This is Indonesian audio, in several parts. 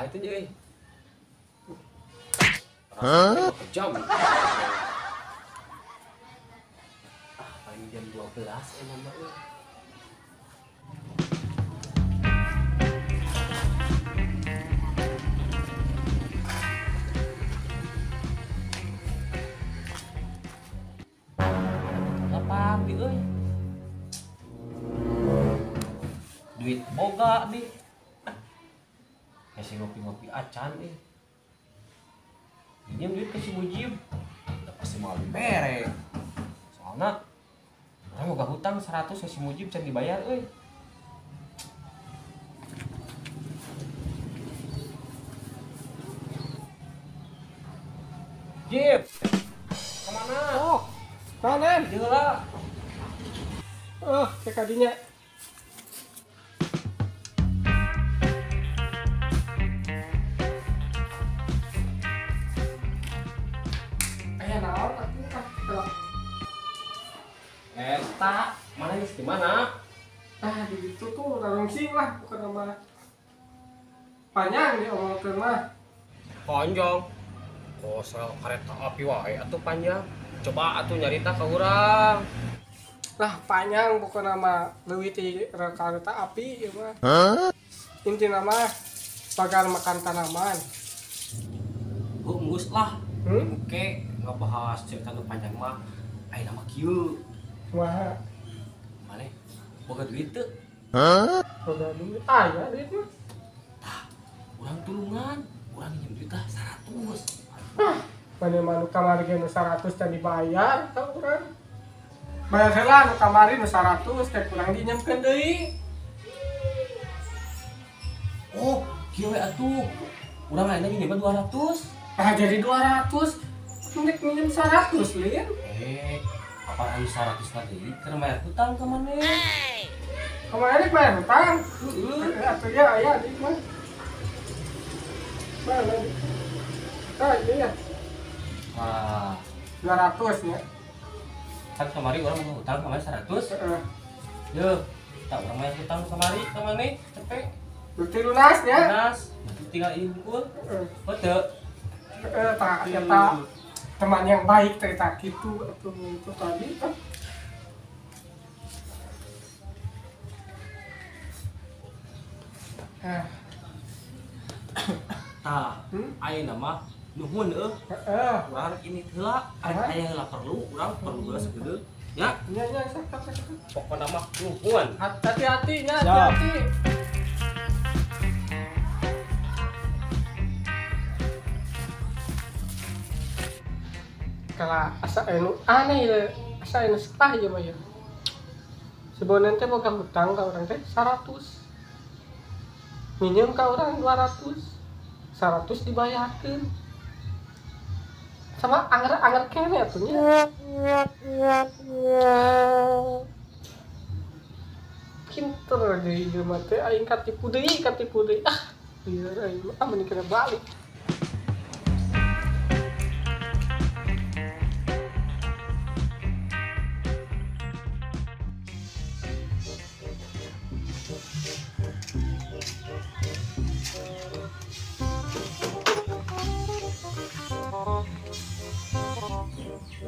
itu jadi. Hah? Jam. Paling jam 12 nambah euy. Apa euy? Duit boga di. Kasih ngopi-ngopi acan nih. Pinjam duit ke si Mujib. Udah pasti mau bere. Soalnya orang mau hutang 100 ke si Mujib can dibayar euy. Jib. Kemana? Oh, mana? Heula. Ke kadinya. Aya naon atuh Kak? Eta, mana geus di mana? Di situ tuh rungsing lah, bukan nama panjang diomongkeun mah. Panjang. Oh, soal kereta api wae atuh panjang. Coba atuh nyarita ka urang. Lah panjang bukan nama leuwih ti kereta api ieu mah. Intina mah bagar makan tanaman. Geus lah. Oke, ngebahas cerita nu panjang mah. Aya nama kieu. Wah, Mane boga duit teu? udah duit. Aya duit mah. Tah, urang tulungan. Urang minjem duit tah 100. Mana manu kamari ge nu 100 can dibayar ka urang. Bayar heula nu kamari nu 100 teh kurang dinyemkeun deui. Oh, kieu we atuh. Urang ayeuna minjem 200. Jadi 200. Nek minjem 100 lin. Apaan anu 100 tadi? Keur bayar hutang ka maneh. Kemarin bayar hutang. Atuh ya aya di mah. Mana di? Ini ya. Wah, 200 ya. kan kemarin orang mau hutang kemarin 100. Yo, tak orang main hutang kemarin ka maneh cepet. Berarti lunas ya. Lunas, tinggal impul. Heunteu. Tak eta teman yang baik teh tak kitu atuh itu tadi kan. Tah, ayeuna mah nuhun urang ini heula aya heula perlu urang perlu geus gede ya. Nya sakit. Pokona mah nuhun. Hati-hati nya, hati-hati. Kalau asa anu aneh ya, asa anu setah ya mah ya. Sebenarnya teh boga hutang ka urang teh 100. Minjem ka urang 200. 100 dibayarkeun. Sama anger kene atunya. Pinter deui ieu mah teh aing katipu deui. Ieu aing mah mending kena balik.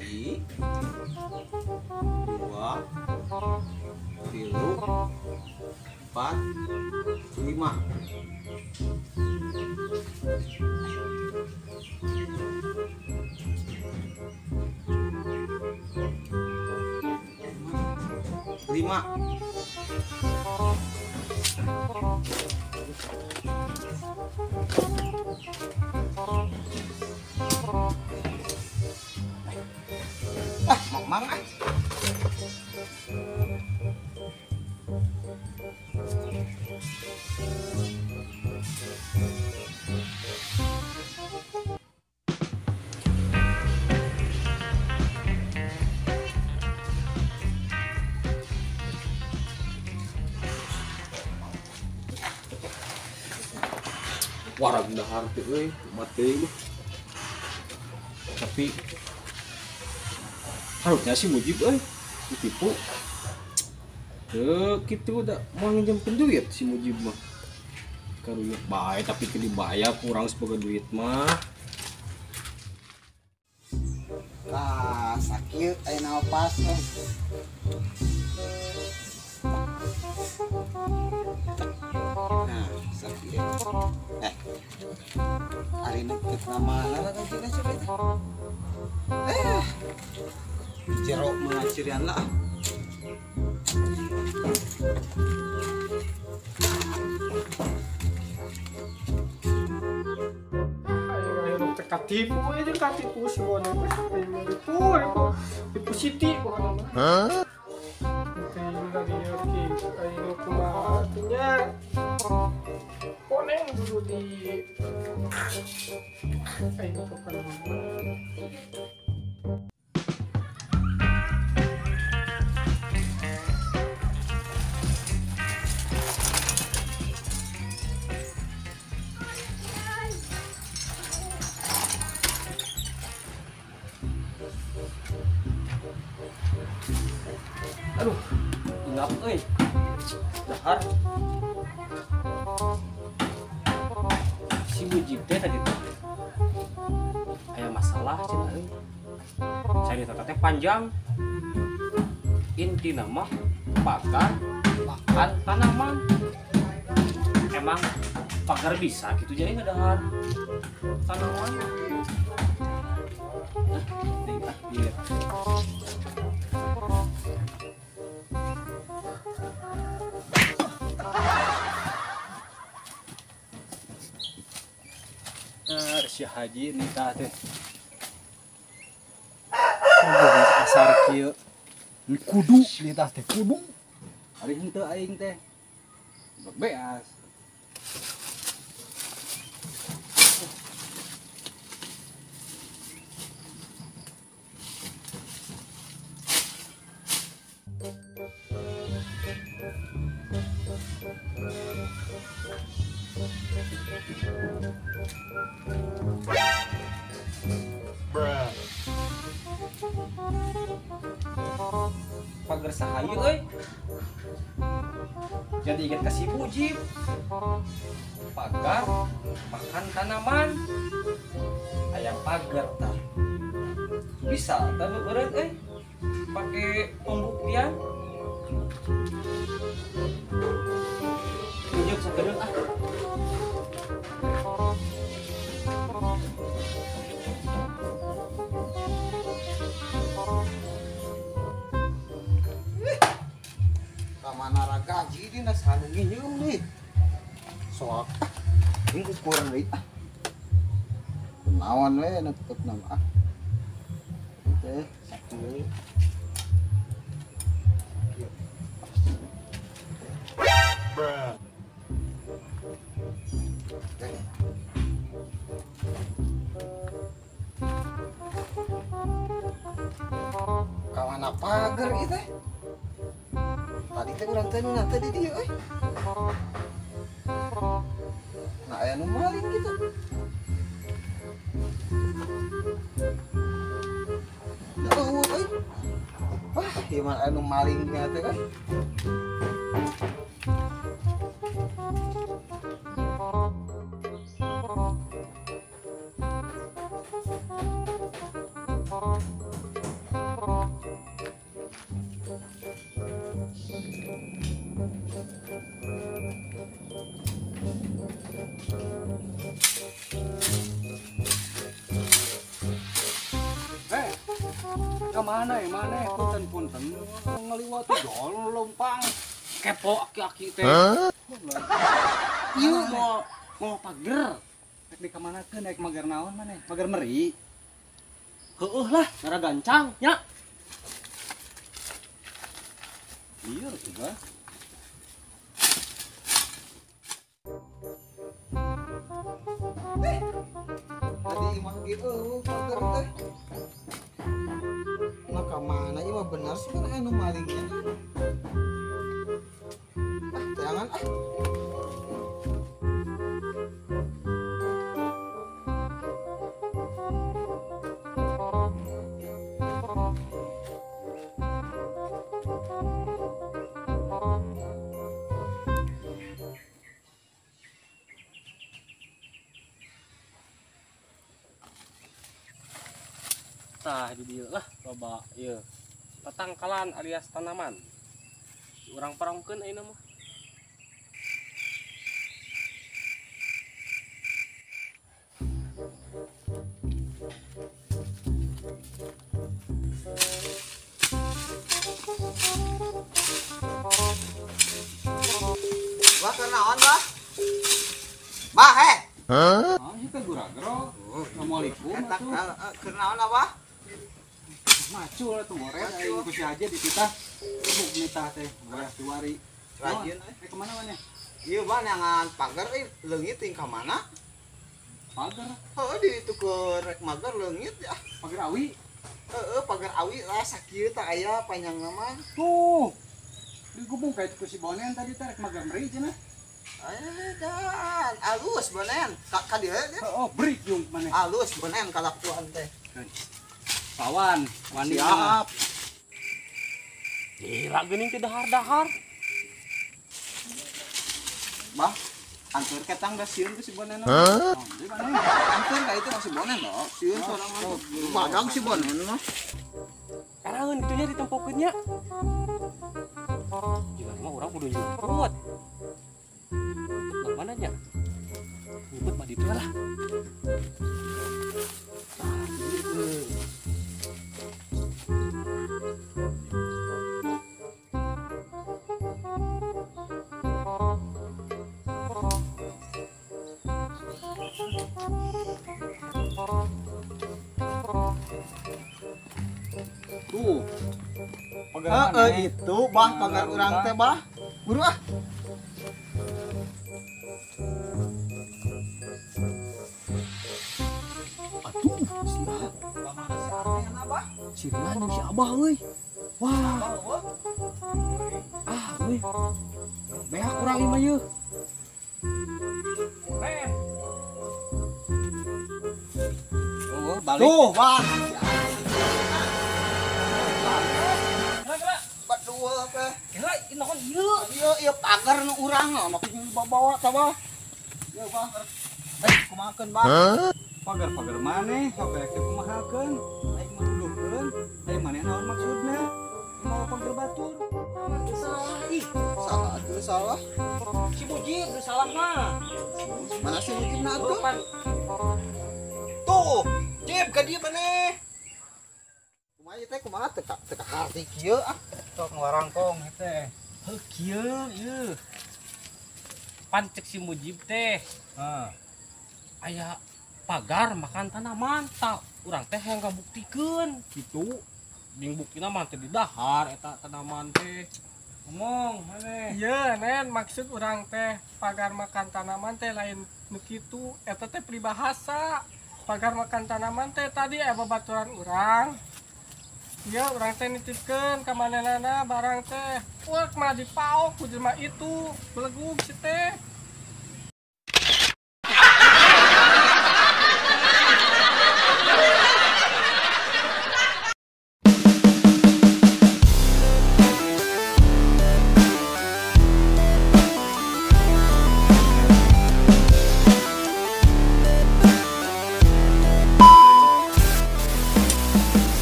Di 2 3 4 5 Mang ah. Warang dahar teh euy, mati mah. Tapi harusnya si Mujib euy ditipu. Teu kitu udah mau nginjemkeun duit si Mujib mah. Karuyuk baik tapi ke dibayar kurang sebagai duit mah. Sakit ayo napas nah sakit hari deket nama lagi jeruk mengacirian lah katipu aja katipu semuanya tipu siti pokoknya mah dari ayo kumatunya koneng dulu di ayo pokoknya Aduh, ingat euy. Dahar. Si Mujib teh tadi tuh. Aya masalah cenah euy. Cerita teh panjang. Inti nama pagar makan tanaman. Emang pagar bisa gitu jadi ngedahar tanaman. Iya. Si Haji nikah teh. Asar kieu. Kudu nikah teh kudu. Ari henteu aing teh. Beas. Pagar sahayu euy. Jadi ingat ka si Mujib. Pagar makan tanaman. Aya pagar tah. Bisa tah beureut euy. Pake pembuktian. Mujib sakedeung ah. mana gaji di nas anu nginyeum deui sok ini kurang deui naon we netep nama teh satu deui kawan pagar gitu tadi teh urang teh nu tadi dia euy nah aya nu maling gitu euy wah ieu mah anu maling nya teh kan Kemana ya mana punten ngeliwati jalan lompang kepo aki-aki teh iya mau pager di kemana ke naik magar naon mana magar meri heueuh lah gara gancang nya iya juga tadi imah gitu pagar teh maka mana ieu mah benar sih kan anu malingnya jangan Tah di dieu lah loba ieu. Tatangkalan alias tanaman. Urang parongkeun ayeuna mah. Bah kenaon bah? Bah Ah, itu gura-gura. Assalamualaikum. Eta kenaon apa? Macul atuh ngorek aing ku si aja di kita. Buk nitah teh, beras tuari. Rajin Kemana mana? Ieu bah neangan pagar leungit ting ka mana? Pagar, Heuh di tukur rek magar leungit ya. pagar awi. Heuh pagar awi lah sakieu teh aya panjangna mah. Tuh. Di gubung kayak ku si Bonen tadi teh rek magar meri cenah. Dan alus bonen ka dieu ya. Oh, break yung mana? Alus bonen kalakuan teh. Kawan, wani Siap. Gila geuning teh dahar-dahar. Bah, antur ketang da sieun ku si bonen. Hah? Di mana? Antur ka itu si bonen loh. Sieun sorang mah. Magang si bonen mah. Karangan itunya ditempokeun nya. Jangan mah urang kudu nyumput. Mana nya? Nyumput mah ditu lah. tuh. Pagar mana? Itu bah pagar urang teh bah. Buru ah. Atuh, siap. Sirna jeung si Abah euy. Wah. Ah, euy. Beak urang ieu mah yeuh. Oh, balik. Tuh, bah. Badua teh. Gila, naon ieu? Ieu pagar nu urang mah bawa tah bah. Ya bah. Kumahakeun bah. Pagar-pagar maneh, hopek teh kumahakeun. Aing mah dulukeun. Aing maneh naon maksudna? Mau pagar batur. Salah tuh salah. Si Mujib salah mah. Mana sih mungkin atuh? Depan. Tuh, Jib ka dieu maneh. Kumaha ieu teh kumaha teu ka harti kieu ah. Sok ngwarangkong teh. Heuh kieu ieu. Pan cek si Mujib teh. Heeh. Aya pagar makan tanaman tak urang teh yang ngabuktikeun gitu. Ding buktina mah teh di dahar eta tanaman teh. Ngomong maneh. Iya nen maksud urang teh pagar makan tanaman teh lain nu kitu eta teh peribahasa. Pagar makan tanaman teh tadi aya babaturan urang. Iya urang teh nitipkeun ka manehna barang teh. Wah mah dipaok ku jelema itu belegug si teh.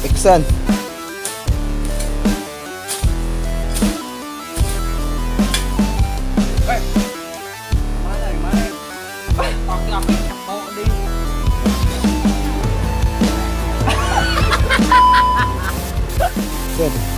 Iksan. Pakai api cepok ding. Set.